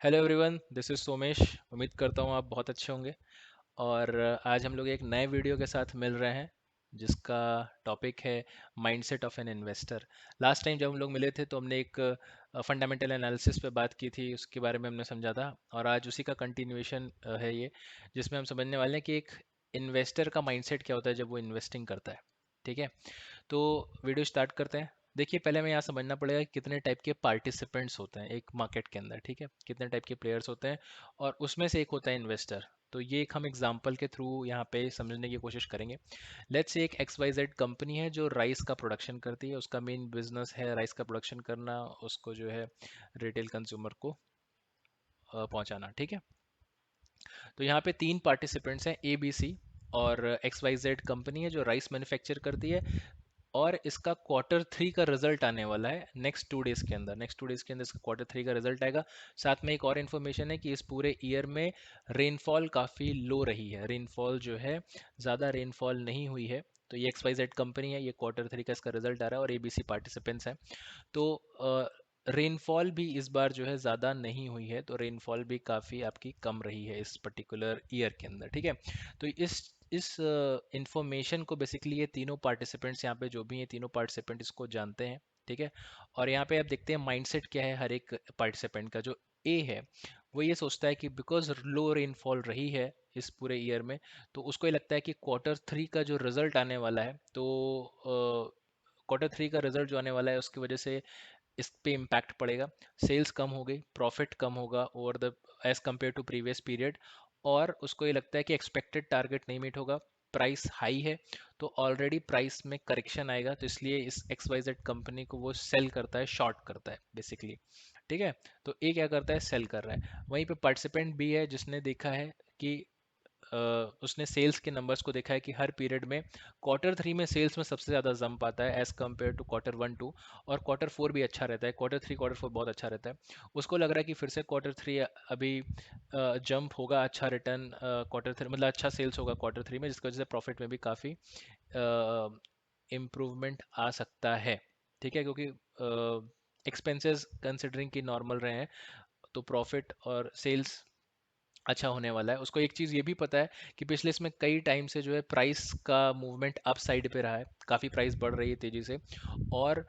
Hello everyone, this is Somesh. उम्मीद करता हूँ आप बहुत अच्छे होंगे। और आज हम लोग एक नए वीडियो के साथ मिल रहे हैं जिसका टॉपिक है mindset of an investor. Last time जब हम लोग मिले थे तो हमने एक फंडामेंटल एनालिसिस पे बात की थी, उसके बारे में हमने समझा था। और आज उसी का कंटिन्यूएशन है ये, जिसमें हम समझने वाले हैं कि एक इन्वेस्टर का माइंडसेट क्या होता है जब वो इन्वेस्टिंग करता है। ठीक है, तो वीडियो स्टार्ट करते हैं। देखिए, पहले हमें यहाँ समझना पड़ेगा कि कितने टाइप के पार्टिसिपेंट्स होते हैं एक मार्केट के अंदर। ठीक है, कितने टाइप के प्लेयर्स होते हैं और उसमें से एक होता है इन्वेस्टर। तो ये एक हम एग्जांपल के थ्रू यहाँ पे समझने की कोशिश करेंगे। लेट्स से एक एक्स वाई जेड कंपनी है जो राइस का प्रोडक्शन करती है, उसका मेन बिजनेस है राइस का प्रोडक्शन करना, उसको जो है रिटेल कंज्यूमर को पहुंचाना। ठीक है, तो यहाँ पे तीन पार्टिसिपेंट्स हैं, ए बी सी। और एक्स वाई जेड कंपनी है जो राइस मैन्युफैक्चर करती है, और इसका क्वार्टर थ्री का रिजल्ट आने वाला है नेक्स्ट 2 डेज के अंदर इसका क्वार्टर थ्री का रिजल्ट आएगा। साथ में एक और इन्फॉर्मेशन है कि इस पूरे ईयर में रेनफॉल काफ़ी लो रही है, रेनफॉल जो है ज़्यादा रेनफॉल नहीं हुई है। तो ये एक्स वाई जेड कंपनी है, ये क्वार्टर थ्री का इसका रिजल्ट आ रहा है, और एबीसी पार्टिसिपेंट्स हैं। तो रेनफॉल भी इस बार जो है ज़्यादा नहीं हुई है, तो रेनफॉल भी काफ़ी आपकी कम रही है इस पर्टिकुलर ईयर के अंदर। ठीक है, तो इस इंफॉर्मेशन को बेसिकली ये तीनों पार्टिसिपेंट्स यहाँ पे जो भी हैं, तीनों पार्टिसिपेंट इसको जानते हैं। ठीक है, और यहाँ पे आप देखते हैं माइंडसेट क्या है हर एक पार्टिसिपेंट का। जो ए है वो ये सोचता है कि बिकॉज लो रेनफॉल रही है इस पूरे ईयर में, तो उसको ये लगता है कि क्वार्टर थ्री का जो रिजल्ट आने वाला है, तो क्वार्टर थ्री का रिजल्ट जो आने वाला है उसकी वजह से इस पे इम्पैक्ट पड़ेगा। सेल्स कम हो गई, प्रॉफिट कम होगा over the age compare to previous period. और उसको ये लगता है कि एक्सपेक्टेड टारगेट नहीं मीट होगा, प्राइस हाई है, तो ऑलरेडी प्राइस में करेक्शन आएगा, तो इसलिए इस एक्स वाई जेड कंपनी को वो सेल करता है, शॉर्ट करता है बेसिकली। ठीक है, तो ए क्या करता है, सेल कर रहा है। वहीं पे पार्टिसिपेंट बी है जिसने देखा है कि उसने सेल्स के नंबर्स को देखा है कि हर पीरियड में क्वार्टर थ्री में सेल्स में सबसे ज़्यादा जंप आता है as compare to quarter one two. और क्वार्टर फोर भी अच्छा रहता है, क्वार्टर थ्री क्वार्टर फोर बहुत अच्छा रहता है। उसको लग रहा है कि फिर से क्वार्टर थ्री अभी जंप होगा, अच्छा रिटर्न क्वार्टर थ्री मतलब अच्छा सेल्स होगा क्वार्टर थ्री में, जिसकी वजह से प्रॉफिट में भी काफ़ी इम्प्रूवमेंट आ सकता है। ठीक है, क्योंकि एक्सपेंसेस कंसिडरिंग कि नॉर्मल रहे हैं, तो प्रॉफिट और सेल्स अच्छा होने वाला है। उसको एक चीज़ ये भी पता है कि पिछले इसमें कई टाइम से जो है प्राइस का मूवमेंट अप साइड पे रहा है, काफ़ी प्राइस बढ़ रही है तेज़ी से। और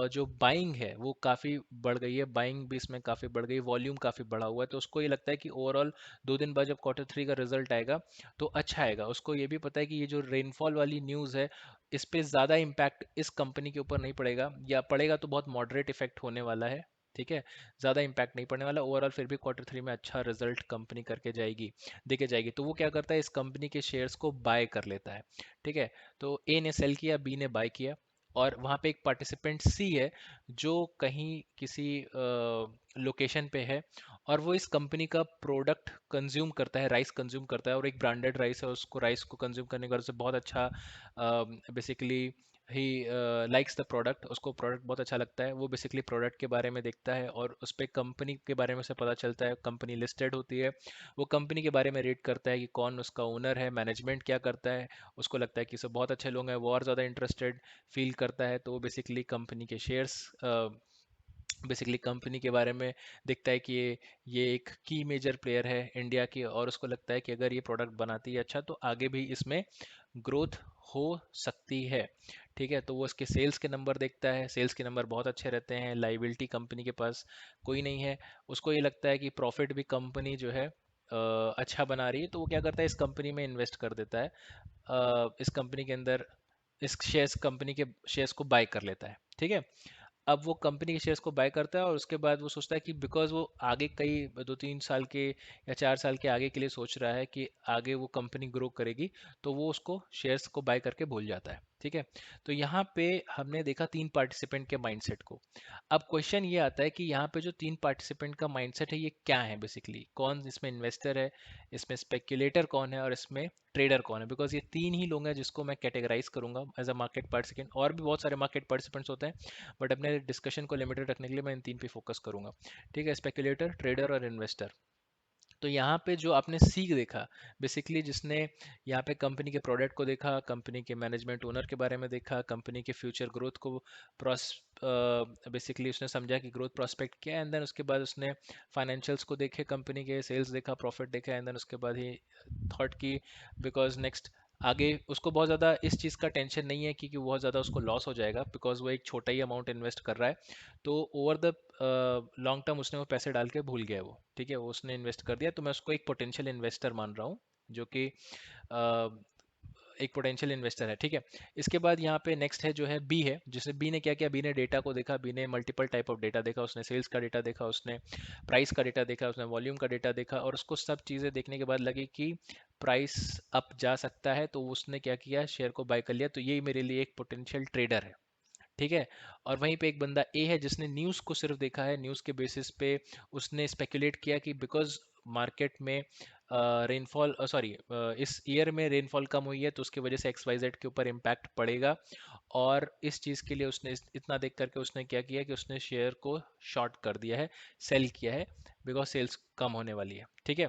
जो बाइंग है वो काफ़ी बढ़ गई है, बाइंग भी इसमें काफ़ी बढ़ गई, वॉल्यूम काफ़ी बढ़ा हुआ है। तो उसको ये लगता है कि ओवरऑल 2 दिन बाद जब क्वार्टर थ्री का रिजल्ट आएगा तो अच्छा आएगा। उसको ये भी पता है कि ये जो रेनफॉल वाली न्यूज़ है, इस पे ज़्यादा इम्पैक्ट इस कंपनी के ऊपर नहीं पड़ेगा, या पड़ेगा तो बहुत मॉडरेट इफेक्ट होने वाला है। ठीक है, ज़्यादा इम्पैक्ट नहीं पड़ने वाला, ओवरऑल फिर भी क्वार्टर थ्री में अच्छा रिजल्ट कंपनी करके जाएगी, देके जाएगी। तो वो क्या करता है, इस कंपनी के शेयर्स को बाय कर लेता है। ठीक है, तो ए ने सेल किया, बी ने बाय किया। और वहाँ पे एक पार्टिसिपेंट सी है जो कहीं किसी लोकेशन पे है, और वो इस कंपनी का प्रोडक्ट कंज्यूम करता है, राइस कंज्यूम करता है, और एक ब्रांडेड राइस है, उसको राइस को कंज्यूम करने के बाद उसे बहुत अच्छा basically he likes the product, उसको प्रोडक्ट बहुत अच्छा लगता है। वो बेसिकली प्रोडक्ट के बारे में देखता है और उस पर कंपनी के बारे में उसे पता चलता है, कंपनी लिस्टेड होती है। वो कंपनी के बारे में रीड करता है कि कौन उसका ओनर है, मैनेजमेंट क्या करता है। उसको लगता है कि सब बहुत अच्छे लोग हैं, वो और ज़्यादा इंटरेस्टेड फील करता है, तो वो बेसिकली कंपनी के शेयर्स, बेसिकली कंपनी के बारे में देखता है कि ये एक की मेजर प्लेयर है इंडिया की, और उसको लगता है कि अगर ये प्रोडक्ट बनाती है अच्छा, तो आगे भी इसमें ग्रोथ हो सकती है। ठीक है, तो वो इसके सेल्स के नंबर देखता है, सेल्स के नंबर बहुत अच्छे रहते हैं, लाइबिलिटी कंपनी के पास कोई नहीं है। उसको ये लगता है कि प्रॉफिट भी कंपनी जो है अच्छा बना रही है, तो वो क्या करता है, इस कंपनी में इन्वेस्ट कर देता है। इस कंपनी के अंदर इस शेयर्स, कंपनी के शेयर्स को बाय कर लेता है। ठीक है, अब वो कंपनी के शेयर्स को बाय करता है, और उसके बाद वो सोचता है कि बिकॉज वो आगे कई 2-3 साल के या 4 साल के आगे के लिए सोच रहा है कि आगे वो कंपनी ग्रो करेगी, तो वो उसको शेयर्स को बाय करके भूल जाता है। ठीक है, तो यहाँ पे हमने देखा तीन पार्टिसिपेंट के माइंडसेट को। अब क्वेश्चन ये आता है कि यहाँ पे जो तीन पार्टिसिपेंट का माइंडसेट है ये क्या है, बेसिकली कौन इसमें इन्वेस्टर है, इसमें स्पेक्यूलेटर कौन है, और इसमें ट्रेडर कौन है। बिकॉज ये तीन ही लोग हैं जिसको मैं कैटेगराइज करूंगा एज अ मार्केट पार्टिसिपेंट, और भी बहुत सारे मार्केट पार्टिसिपेंट्स होते हैं, बट अपने डिस्कशन को लिमिटेड रखने के लिए मैं इन तीन पे फोकस करूंगा। ठीक है, स्पेकुलेटर, ट्रेडर और इन्वेस्टर। तो यहाँ पे जो आपने सीख देखा, बेसिकली जिसने यहाँ पे कंपनी के प्रोडक्ट को देखा, कंपनी के मैनेजमेंट ओनर के बारे में देखा, कंपनी के फ्यूचर ग्रोथ को प्रोस बेसिकली उसने समझा कि ग्रोथ प्रोस्पेक्ट क्या है, एंड देन उसके बाद उसने फाइनेंशियल्स को देखे, कंपनी के सेल्स देखा, प्रॉफिट देखा, एंड देन उसके बाद ही थॉट की बिकॉज नेक्स्ट आगे उसको बहुत ज़्यादा इस चीज़ का टेंशन नहीं है कि बहुत ज़्यादा उसको लॉस हो जाएगा, बिकॉज वो एक छोटा ही अमाउंट इन्वेस्ट कर रहा है। तो ओवर द लॉन्ग टर्म उसने वो पैसे डाल के भूल गया, वो ठीक है, वो उसने इन्वेस्ट कर दिया, तो मैं उसको एक पोटेंशियल इन्वेस्टर मान रहा हूँ, जो कि एक पोटेंशियल इन्वेस्टर है, ठीक है। इसके बाद यहाँ पे नेक्स्ट है जो है बी है, जिसने बी ने क्या किया, बी ने डेटा को देखा, बी ने मल्टीपल टाइप ऑफ डेटा देखा, उसने सेल्स का डेटा देखा, उसने प्राइस का डेटा देखा, उसने वॉल्यूम का डेटा देखा, और उसको सब चीज़ें देखने के बाद लगी कि प्राइस अप जा सकता है, तो उसने क्या किया, शेयर को बाय कर लिया। तो यही मेरे लिए एक पोटेंशियल ट्रेडर है, ठीक है। और वहीं पे एक बंदा ए है जिसने न्यूज़ को सिर्फ देखा है, न्यूज़ के बेसिस पे उसने स्पेकुलेट किया कि बिकॉज मार्केट में रेनफॉल सॉरी इस ईयर में रेनफॉल कम हुई है, तो उसकी वजह से एक्स वाई जेड के ऊपर इम्पैक्ट पड़ेगा, और इस चीज़ के लिए उसने इतना देख करके उसने क्या किया कि उसने शेयर को शॉर्ट कर दिया है, सेल किया है, बिकॉज सेल्स कम होने वाली है, ठीक है।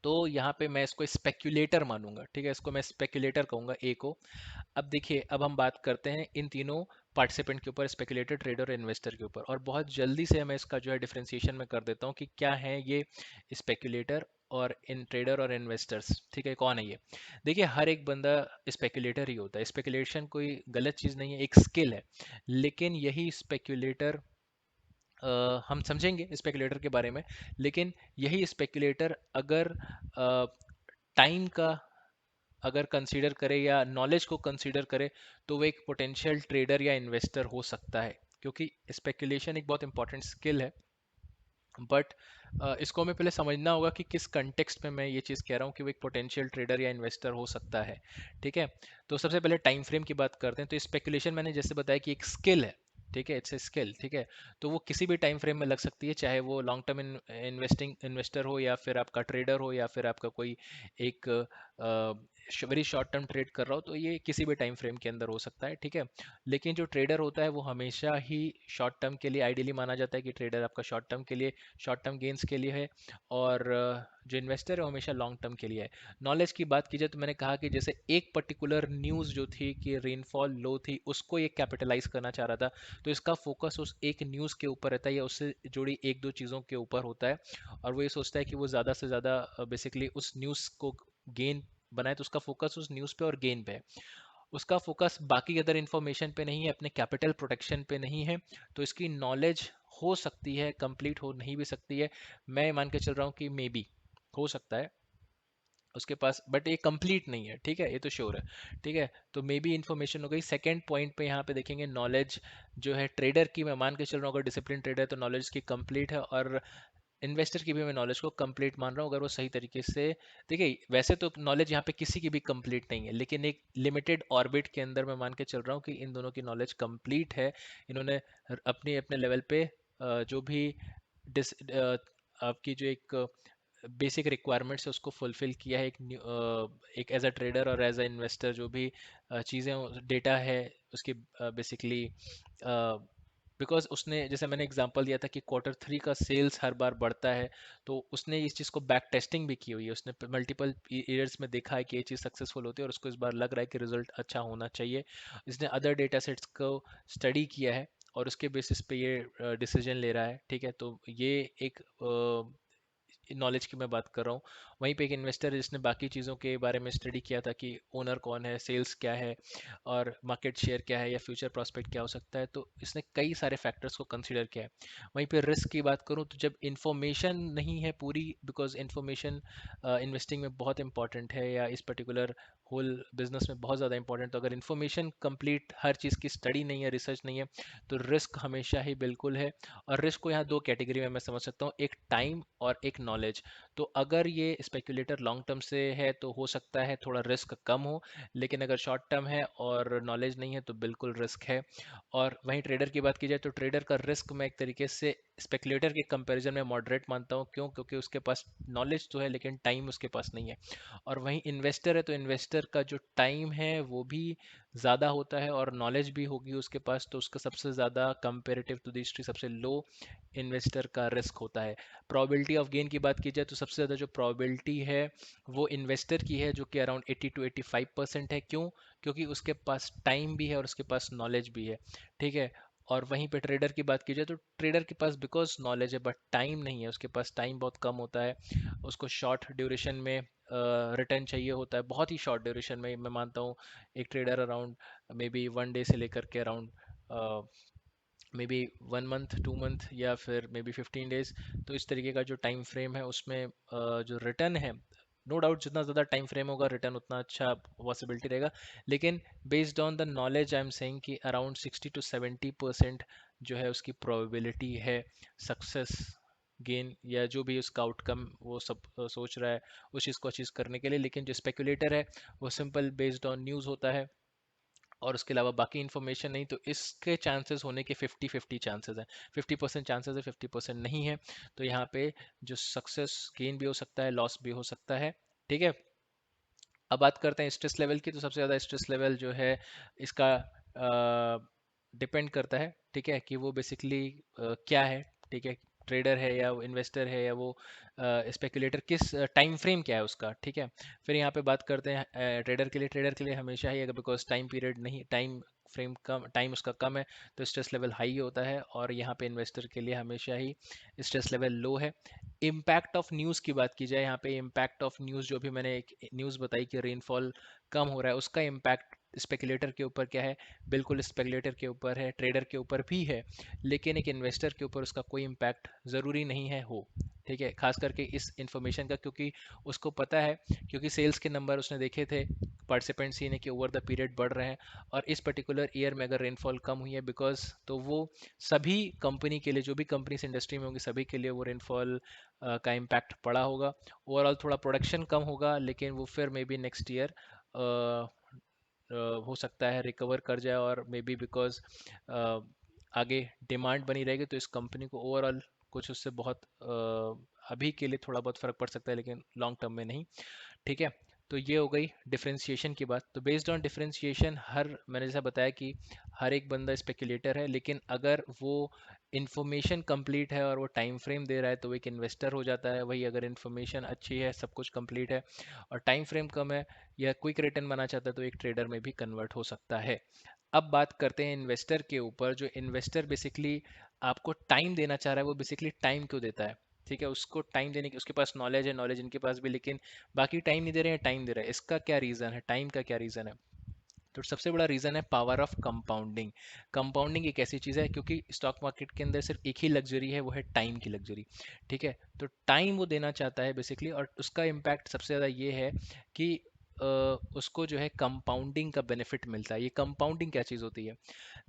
तो यहाँ पे मैं इसको स्पेक्यूलेटर मानूंगा, ठीक है, इसको मैं स्पेक्यूलेटर कहूंगा ए को। अब देखिए, अब हम बात करते हैं इन तीनों पार्टिसिपेंट के ऊपर, स्पेकुलेटर, ट्रेडर और इन्वेस्टर के ऊपर, और बहुत जल्दी से मैं इसका जो है डिफरेंशिएशन में कर देता हूँ कि क्या है ये स्पेकुलेटर और इन ट्रेडर और इन्वेस्टर्स, ठीक है, कौन है ये। देखिए, हर एक बंदा स्पेकुलेटर ही होता है, स्पेकुलेशन कोई गलत चीज़ नहीं है, एक स्किल है, लेकिन यही स्पेकुलेटर हम समझेंगे स्पेकुलेटर के बारे में, लेकिन यही स्पेकुलेटर अगर टाइम का अगर कंसीडर करे या नॉलेज को कंसीडर करे, तो वो एक पोटेंशियल ट्रेडर या इन्वेस्टर हो सकता है, क्योंकि स्पेकुलेशन एक बहुत इंपॉर्टेंट स्किल है। बट इसको हमें पहले समझना होगा कि किस कंटेक्स्ट में मैं ये चीज़ कह रहा हूँ कि वो एक पोटेंशियल ट्रेडर या इन्वेस्टर हो सकता है, ठीक है। तो सबसे पहले टाइम फ्रेम की बात करते हैं। तो स्पेकुलेशन मैंने जैसे बताया कि एक स्किल है, ठीक है, इट्स ए स्किल, ठीक है। तो वो किसी भी टाइम फ्रेम में लग सकती है, चाहे वो लॉन्ग टर्म इन्वेस्टिंग इन्वेस्टर हो, या फिर आपका ट्रेडर हो, या फिर आपका कोई एक वेरी शॉर्ट टर्म ट्रेड कर रहा हो, तो ये किसी भी टाइम फ्रेम के अंदर हो सकता है, ठीक है। लेकिन जो ट्रेडर होता है वो हमेशा ही शॉर्ट टर्म के लिए आइडियली माना जाता है कि ट्रेडर आपका शॉर्ट टर्म के लिए, शॉर्ट टर्म गेंस के लिए है, और जो इन्वेस्टर है वो हमेशा लॉन्ग टर्म के लिए है। नॉलेज की बात की जाए तो मैंने कहा कि जैसे एक पर्टिकुलर न्यूज़ जो थी कि रेनफॉल लो थी, उसको ये कैपिटलाइज करना चाह रहा था, तो इसका फोकस उस एक न्यूज़ के ऊपर रहता है या उससे जुड़ी एक दो चीज़ों के ऊपर होता है, और वो ये सोचता है कि वो ज़्यादा से ज़्यादा बेसिकली उस न्यूज़ को गेन बनाए, तो उसका फोकस उस न्यूज़ पे और गेन पे है, उसका फोकस बाकी अदर इन्फॉर्मेशन पे नहीं है, अपने कैपिटल प्रोटेक्शन पे नहीं है। तो इसकी नॉलेज हो सकती है, कंप्लीट हो नहीं भी सकती है, मैं मान के चल रहा हूँ कि मे बी हो सकता है उसके पास, बट ये कंप्लीट नहीं है, ठीक है, ये तो श्योर है, ठीक है। तो मे बी इन्फॉर्मेशन हो गई। सेकंड पॉइंट पे यहाँ पे देखेंगे नॉलेज जो है ट्रेडर की, मैं मान के चल रहा हूँ अगर डिसिप्लिन ट्रेडर है तो नॉलेज की कंप्लीट है, और इन्वेस्टर की भी मैं नॉलेज को कंप्लीट मान रहा हूँ अगर वो सही तरीके से। देखिए, वैसे तो नॉलेज यहाँ पे किसी की भी कंप्लीट नहीं है, लेकिन एक लिमिटेड ऑर्बिट के अंदर मैं मान के चल रहा हूँ कि इन दोनों की नॉलेज कंप्लीट है। इन्होंने अपने अपने लेवल पे जो भी आपकी जो एक बेसिक रिक्वायरमेंट्स है उसको फुलफिल किया है, एक एज अ ट्रेडर और एज अ इन्वेस्टर जो भी चीज़ें डेटा है उसकी बेसिकली, बिकॉज उसने जैसे मैंने एग्जांपल दिया था कि क्वार्टर 3 का सेल्स हर बार बढ़ता है, तो उसने इस चीज़ को बैक टेस्टिंग भी की हुई है, उसने मल्टीपल ईयर्स में देखा है कि ये चीज़ सक्सेसफुल होती है, और उसको इस बार लग रहा है कि रिजल्ट अच्छा होना चाहिए। इसने अदर डेटा सेट्स को स्टडी किया है और उसके बेसिस पे ये डिसीजन ले रहा है, ठीक है। तो ये एक नॉलेज की मैं बात कर रहा हूँ। वहीं पे एक इन्वेस्टर है जिसने बाकी चीज़ों के बारे में स्टडी किया था कि ओनर कौन है, सेल्स क्या है, और मार्केट शेयर क्या है, या फ्यूचर प्रॉस्पेक्ट क्या हो सकता है, तो इसने कई सारे फैक्टर्स को कंसीडर किया है। वहीं पे रिस्क की बात करूँ तो जब इन्फॉर्मेशन नहीं है पूरी, बिकॉज इन्फॉर्मेशन इन्वेस्टिंग में बहुत इंपॉर्टेंट है, या इस पर्टिकुलर होल बिजनेस में बहुत ज़्यादा इंपॉर्टेंट, तो अगर इन्फॉर्मेशन कंप्लीट हर चीज़ की स्टडी नहीं है, रिसर्च नहीं है, तो रिस्क हमेशा ही बिल्कुल है। और रिस्क को यहाँ दो कैटेगरी में मैं समझ सकता हूँ, एक टाइम और एक नॉलेज। तो अगर ये स्पेक्यूलेटर लॉन्ग टर्म से है तो हो सकता है थोड़ा रिस्क कम हो, लेकिन अगर शॉर्ट टर्म है और नॉलेज नहीं है तो बिल्कुल रिस्क है। और वहीं ट्रेडर की बात की जाए तो ट्रेडर का रिस्क मैं एक तरीके से स्पेक्यूलेटर के कंपैरिजन में मॉडरेट मानता हूँ, क्यों, क्योंकि उसके पास नॉलेज तो है लेकिन टाइम उसके पास नहीं है। और वहीं इन्वेस्टर है तो इन्वेस्टर का जो टाइम है वो भी ज़्यादा होता है और नॉलेज भी होगी उसके पास, तो उसका सबसे ज़्यादा कंपेरेटिव टू द हिस्ट्री सबसे लो इन्वेस्टर का रिस्क होता है। प्रोबेबिलिटी ऑफ गेन की बात की जाए तो सबसे ज़्यादा जो प्रोबेबिलिटी है वो इन्वेस्टर की है, जो कि अराउंड 80 to 85% है। क्यों? क्योंकि उसके पास टाइम भी है और उसके पास नॉलेज भी है। ठीक है। और वहीं पे ट्रेडर की बात की जाए तो ट्रेडर के पास बिकॉज नॉलेज है बट टाइम नहीं है, उसके पास टाइम बहुत कम होता है। उसको शॉर्ट ड्यूरेशन में रिटर्न चाहिए होता है, बहुत ही शॉर्ट ड्यूरेशन में। मैं मानता हूँ एक trader around may be 1 day से लेकर के around may be 1 month 2 month या फिर मे बी 15 डेज। तो इस तरीके का जो टाइम फ्रेम है उसमें जो रिटर्न है, नो डाउट जितना ज़्यादा टाइम फ्रेम होगा रिटर्न उतना अच्छा पॉसिबिलिटी रहेगा। लेकिन based on the knowledge I am saying कि अराउंड 60 to 70% जो है उसकी प्रोबेबिलिटी है सक्सेस गेन या जो भी उसका आउटकम वो सब सोच रहा है उस चीज़ को अचीव करने के लिए। लेकिन जो स्पेकुलेटर है वो सिंपल बेस्ड ऑन न्यूज़ होता है और उसके अलावा बाकी इन्फॉर्मेशन नहीं। तो इसके चांसेस होने के 50-50 चांसेस हैं। 50% चांसेस है, 50% नहीं है। तो यहाँ पे जो सक्सेस गेन भी हो सकता है, लॉस भी हो सकता है। ठीक है। अब बात करते हैं स्ट्रेस लेवल की। तो सबसे ज़्यादा स्ट्रेस लेवल जो है इसका डिपेंड करता है, ठीक है, कि वो बेसिकली क्या है। ठीक है। ट्रेडर है या वो इन्वेस्टर है या वो स्पेकुलेटर, किस टाइम फ्रेम क्या है उसका। ठीक है। फिर यहाँ पे बात करते हैं ट्रेडर के लिए हमेशा ही, अगर बिकॉज टाइम पीरियड नहीं, टाइम फ्रेम कम, टाइम उसका कम है, तो स्ट्रेस लेवल हाई होता है। और यहाँ पे इन्वेस्टर के लिए हमेशा ही स्ट्रेस लेवल लो है। इम्पैक्ट ऑफ न्यूज़ की बात की जाए, यहाँ पे इम्पैक्ट ऑफ न्यूज़ जो भी मैंने एक न्यूज़ बताई कि रेनफॉल कम हो रहा है, उसका इम्पैक्ट स्पेकुलेटर के ऊपर क्या है? बिल्कुल स्पेकुलेटर के ऊपर है, ट्रेडर के ऊपर भी है, लेकिन एक इन्वेस्टर के ऊपर उसका कोई इम्पैक्ट ज़रूरी नहीं है हो। ठीक है। खास करके इस इंफॉर्मेशन का, क्योंकि उसको पता है, क्योंकि सेल्स के नंबर उसने देखे थे, पार्टिसिपेंट्स ही ने कि ओवर द पीरियड बढ़ रहे हैं। और इस पर्टिकुलर ईयर में अगर रेनफॉल कम हुई है बिकॉज, तो वो सभी कंपनी के लिए, जो भी कंपनी इस इंडस्ट्री में होंगी सभी के लिए वो रेनफॉल का इम्पैक्ट पड़ा होगा। ओवरऑल थोड़ा प्रोडक्शन कम होगा, लेकिन वो फिर मे बी नेक्स्ट ईयर हो सकता है रिकवर कर जाए। और मे बी बिकॉज आगे डिमांड बनी रहेगी तो इस कंपनी को ओवरऑल कुछ उससे बहुत अभी के लिए थोड़ा बहुत फर्क पड़ सकता है, लेकिन लॉन्ग टर्म में नहीं। ठीक है। तो ये हो गई डिफरेंशिएशन की बात। तो बेस्ड ऑन डिफरेंशिएशन, मैंने जैसा बताया कि हर एक बंदा स्पेकुलेटर है, लेकिन अगर वो इन्फॉर्मेशन कंप्लीट है और वो टाइम फ्रेम दे रहा है तो वो एक इन्वेस्टर हो जाता है। वही अगर इन्फॉर्मेशन अच्छी है, सब कुछ कंप्लीट है और टाइम फ्रेम कम है या क्विक रिटर्न बनाना चाहता है, तो एक ट्रेडर में भी कन्वर्ट हो सकता है। अब बात करते हैं इन्वेस्टर के ऊपर। जो इन्वेस्टर बेसिकली आपको टाइम देना चाह रहा है, वो बेसिकली टाइम क्यों देता है? ठीक है। उसको टाइम देने की, उसके पास नॉलेज है, नॉलेज इनके पास भी, लेकिन बाकी टाइम नहीं दे रहे हैं, टाइम दे रहा है। इसका क्या रीज़न है? टाइम का क्या रीज़न है? तो सबसे बड़ा रीज़न है पावर ऑफ कंपाउंडिंग। कंपाउंडिंग एक ऐसी चीज़ है, क्योंकि स्टॉक मार्केट के अंदर सिर्फ एक ही लग्जरी है, वो है टाइम की लग्जरी। ठीक है। तो टाइम वो देना चाहता है बेसिकली, और उसका इम्पैक्ट सबसे ज़्यादा ये है कि उसको जो है कंपाउंडिंग का बेनिफिट मिलता है। ये कंपाउंडिंग क्या चीज़ होती है?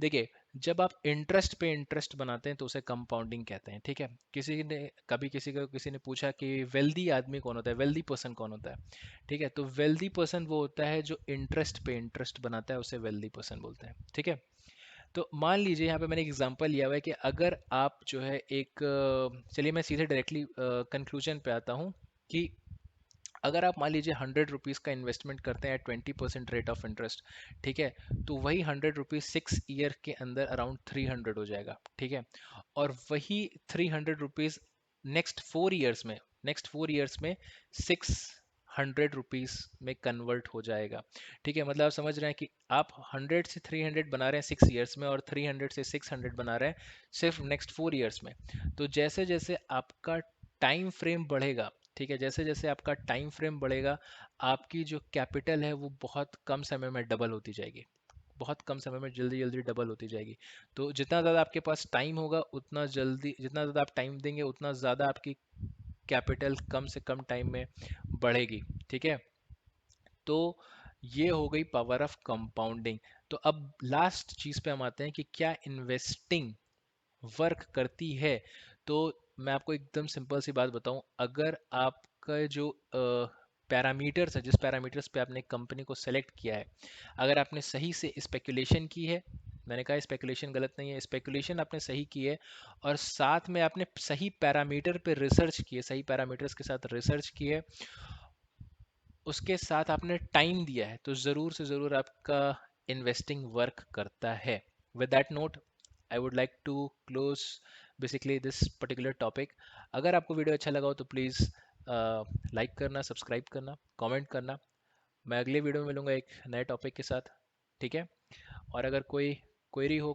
देखिए, जब आप इंटरेस्ट पे इंटरेस्ट बनाते हैं तो उसे कंपाउंडिंग कहते हैं। ठीक है। किसी ने पूछा कि वेल्दी आदमी कौन होता है, वेल्दी पर्सन कौन होता है? ठीक है। तो वेल्दी पर्सन वो होता है जो इंटरेस्ट पे इंटरेस्ट बनाता है, उसे वेल्दी पर्सन बोलते हैं। ठीक है। तो मान लीजिए यहाँ पे मैंने एक एग्जांपल लिया हुआ है कि अगर आप जो है एक चलिए मैं सीधे डायरेक्टली कंक्लूजन पे आता हूँ कि अगर आप मान लीजिए 100 रुपीज़ का इन्वेस्टमेंट करते हैं 20% रेट ऑफ इंटरेस्ट, ठीक है, तो वही 100 रुपीज़ 6 ईयर के अंदर अराउंड 300 हो जाएगा। ठीक है। और वही 300 रुपीज़ नेक्स्ट 4 ईयर्स में 600 रुपीज़ में कन्वर्ट हो जाएगा। ठीक है। मतलब आप समझ रहे हैं कि आप 100 से 300 बना रहे हैं 6 ईयर्स में, और 300 से 600 बना रहे हैं सिर्फ नेक्स्ट 4 ईयर्स में। तो जैसे जैसे आपका टाइम फ्रेम बढ़ेगा, ठीक है, जैसे जैसे आपका टाइम फ्रेम बढ़ेगा, आपकी जो कैपिटल है वो बहुत कम समय में डबल होती जाएगी, बहुत कम समय में जल्दी जल्दी डबल होती जाएगी। तो जितना ज़्यादा आपके पास टाइम होगा उतना जल्दी, जितना ज़्यादा आप टाइम देंगे उतना ज़्यादा आपकी कैपिटल कम से कम टाइम में बढ़ेगी। ठीक है। तो ये हो गई पावर ऑफ कंपाउंडिंग। तो अब लास्ट चीज़ पे हम आते हैं कि क्या इन्वेस्टिंग वर्क करती है। तो मैं आपको एकदम सिंपल सी बात बताऊं, अगर आपका जो पैरामीटर्स है, जिस पैरामीटर्स पे आपने कंपनी को सेलेक्ट किया है, अगर आपने सही से स्पेकुलेशन की है, मैंने कहा स्पेकुलेशन गलत नहीं है, स्पेकुलेशन आपने सही की है, और साथ में आपने सही पैरामीटर पे रिसर्च की है, सही पैरामीटर्स के साथ रिसर्च की है, उसके साथ आपने टाइम दिया है, तो ज़रूर से ज़रूर आपका इन्वेस्टिंग वर्क करता है। With that note I would like to close basically this particular topic. अगर आपको वीडियो अच्छा लगा हो तो प्लीज़ लाइक करना, सब्सक्राइब करना, कमेंट करना। मैं अगले वीडियो में मिलूंगा एक नए टॉपिक के साथ, ठीक है? और अगर कोई क्वेरी हो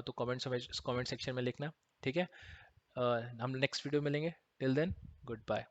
तो कमेंट सेक्शन में लिखना, ठीक है? हम नेक्स्ट वीडियो में मिलेंगे। Till then, good bye.